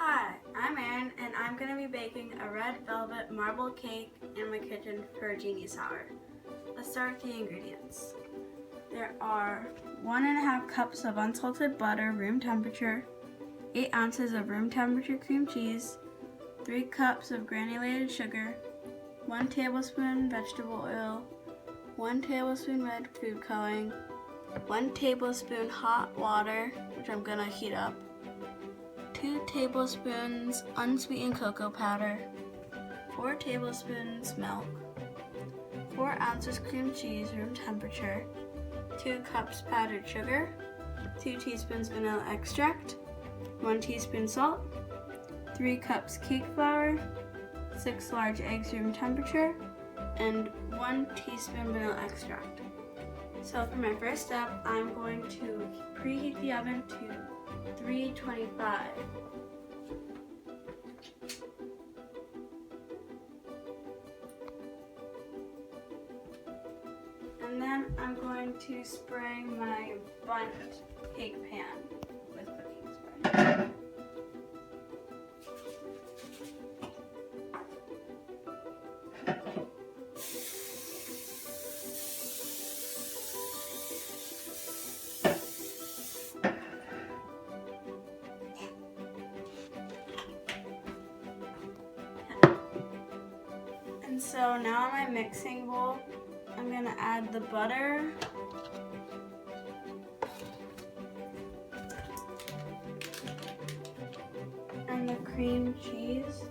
Hi, I'm Erin, and I'm going to be baking a red velvet marble cake in my kitchen for a genius hour. Let's start with the ingredients. There are 1.5 cups of unsalted butter, room temperature, 8 ounces of room temperature cream cheese, 3 cups of granulated sugar, 1 tablespoon vegetable oil, 1 tablespoon red food coloring, 1 tablespoon hot water, which I'm going to heat up, 2 tablespoons unsweetened cocoa powder, 4 tablespoons milk, 4 ounces cream cheese room temperature, 2 cups powdered sugar, 2 teaspoons vanilla extract, 1 teaspoon salt, 3 cups cake flour, 6 large eggs room temperature, and 1 teaspoon vanilla extract. So for my first step, I'm going to preheat the oven to 325. And then I'm going to spray my bundt cake pan with cooking spray. And so now in my mixing bowl, I'm going to add the butter, and the cream cheese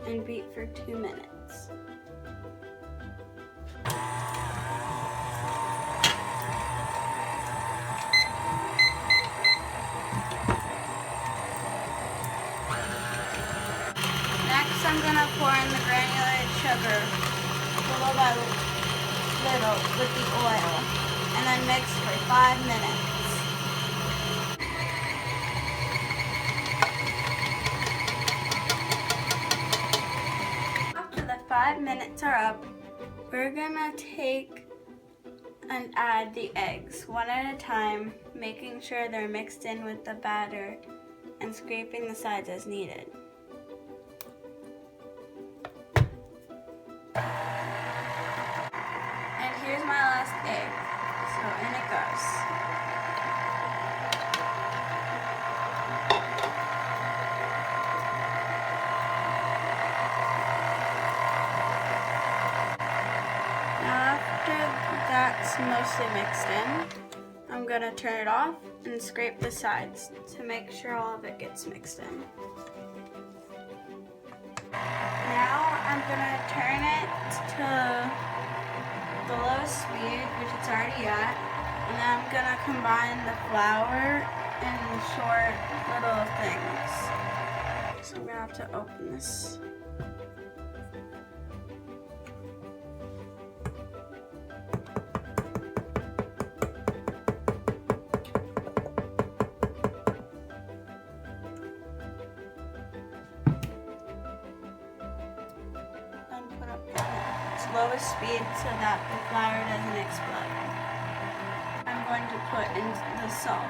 and beat for 2 minutes. Next, I'm going to pour in the granulated sugar little by little with the oil, and then mix for 5 minutes. After the 5 minutes are up, we're gonna take and add the eggs one at a time, making sure they're mixed in with the batter and scraping the sides as needed. And here's my last egg, so in it goes. Now after that's mostly mixed in, I'm going to turn it off and scrape the sides to make sure all of it gets mixed in. Now I'm going to turn it to the lowest speed, which it's already at, and then I'm going to combine the flour in short little things. So I'm going to have to open this. Lowest speed so that the flour doesn't explode. I'm going to put in the salt.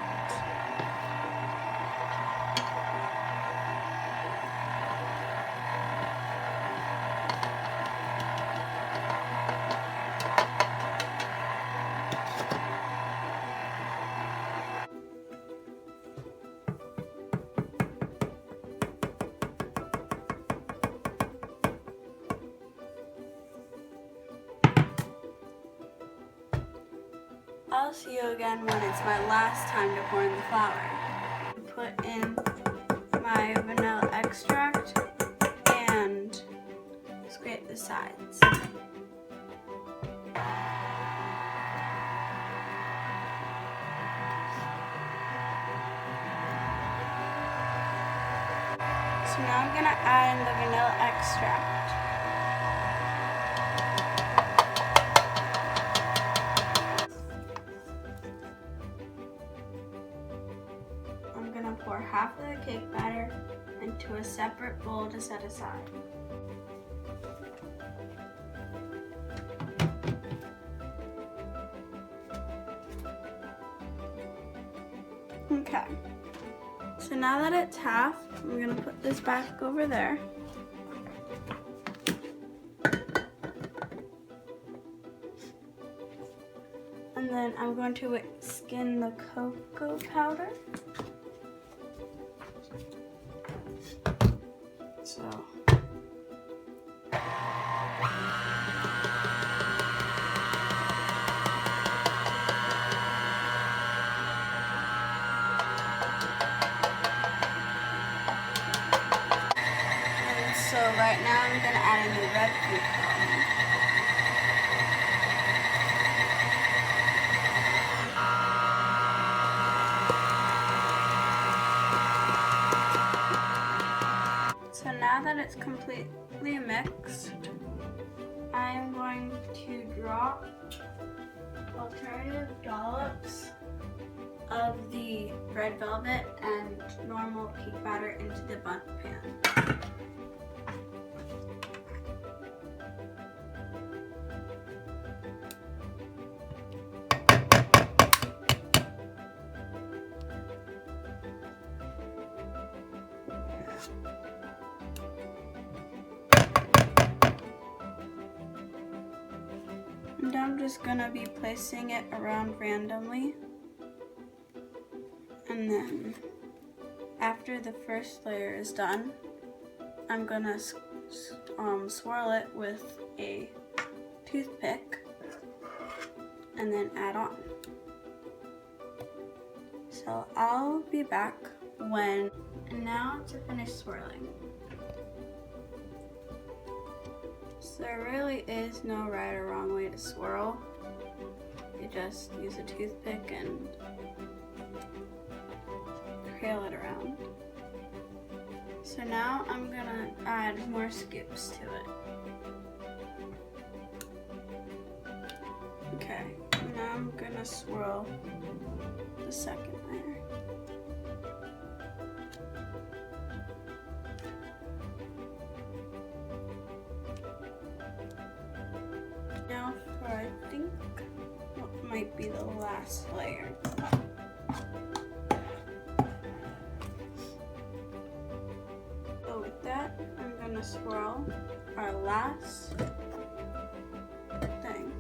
I'll see you again when it's my last time to pour in the flour. Put in my vanilla extract and scrape the sides. So now I'm going to add in the vanilla extract. I'm going to pour half of the cake batter into a separate bowl to set aside. Okay, so So now that it's half, I'm gonna put this back over there. And then I'm going to skin the cocoa powder. So. So right now I'm going to add in the red food coloring. So now that it's completely mixed, I'm going to drop alternative dollops of the red velvet and normal cake batter into the bundt pan. And I'm just gonna be placing it around randomly. And then after the first layer is done, I'm gonna swirl it with a toothpick and then add on. So I'll be back when, and now to finish swirling. So there really is no right or wrong way to swirl. You just use a toothpick and trail it around. So now I'm gonna add more scoops to it. Okay, now I'm gonna swirl the second layer. Now for, I think, what might be the last layer. So with that, I'm gonna swirl our last thing.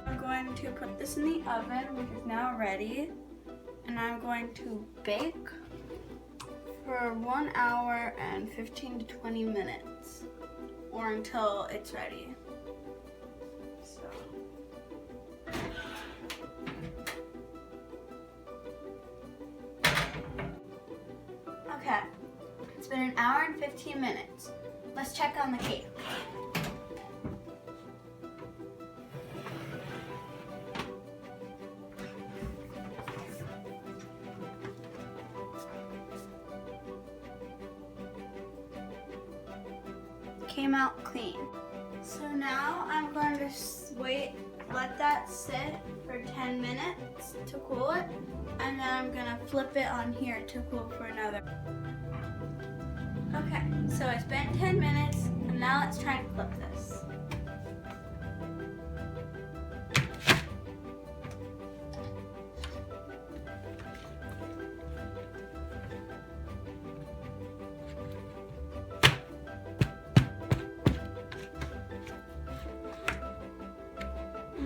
I'm going to put this in the oven, which is now ready, and I'm going to bake for 1 hour and 15 to 20 minutes, or until it's ready. So. Okay, it's been 1 hour and 15 minutes. Let's check on the cake. Came out clean. So now I'm going to let that sit for 10 minutes to cool it, and then I'm gonna flip it on here to cool for another. Okay, so it's been 10 minutes, and now let's try and flip this.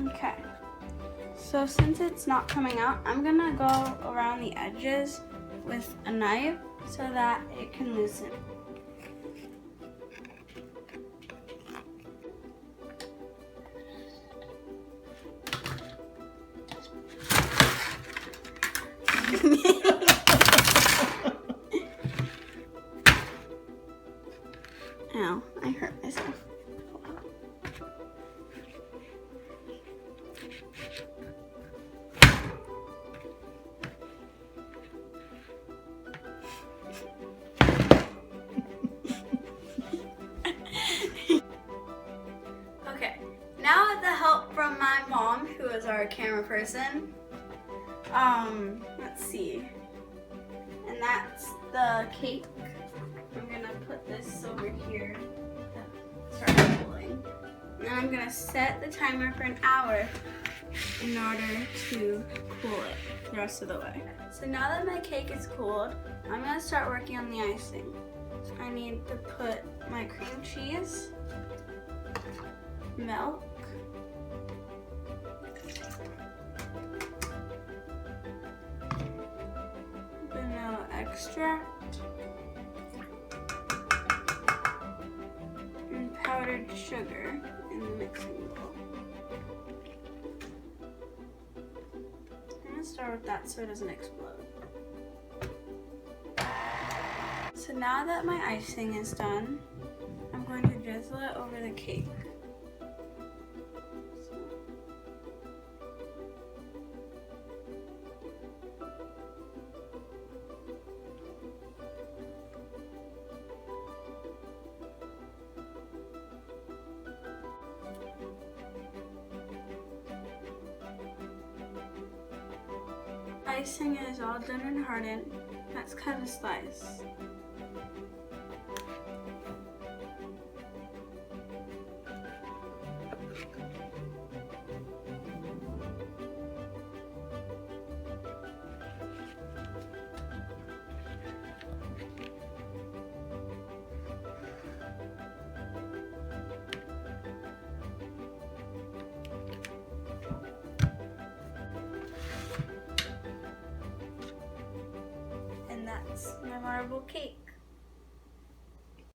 Okay, so since it's not coming out, I'm gonna go around the edges with a knife so that it can loosen. Ow, I hurt myself. Okay, now with the help from my mom, who is our camera person, let's see, and that's the cake. I'm gonna put this over here, start pulling. And I'm gonna set the timer for an hour in order to cool it the rest of the way. So now that my cake is cooled, I'm gonna start working on the icing. So I need to put my cream cheese, milk, vanilla extract, and powdered sugar in the mixing bowl. I'm gonna start with that so it doesn't explode. So now that my icing is done, I'm going to drizzle it over the cake. Icing is all done and hardened. Let's cut a slice. And that's my marble cake.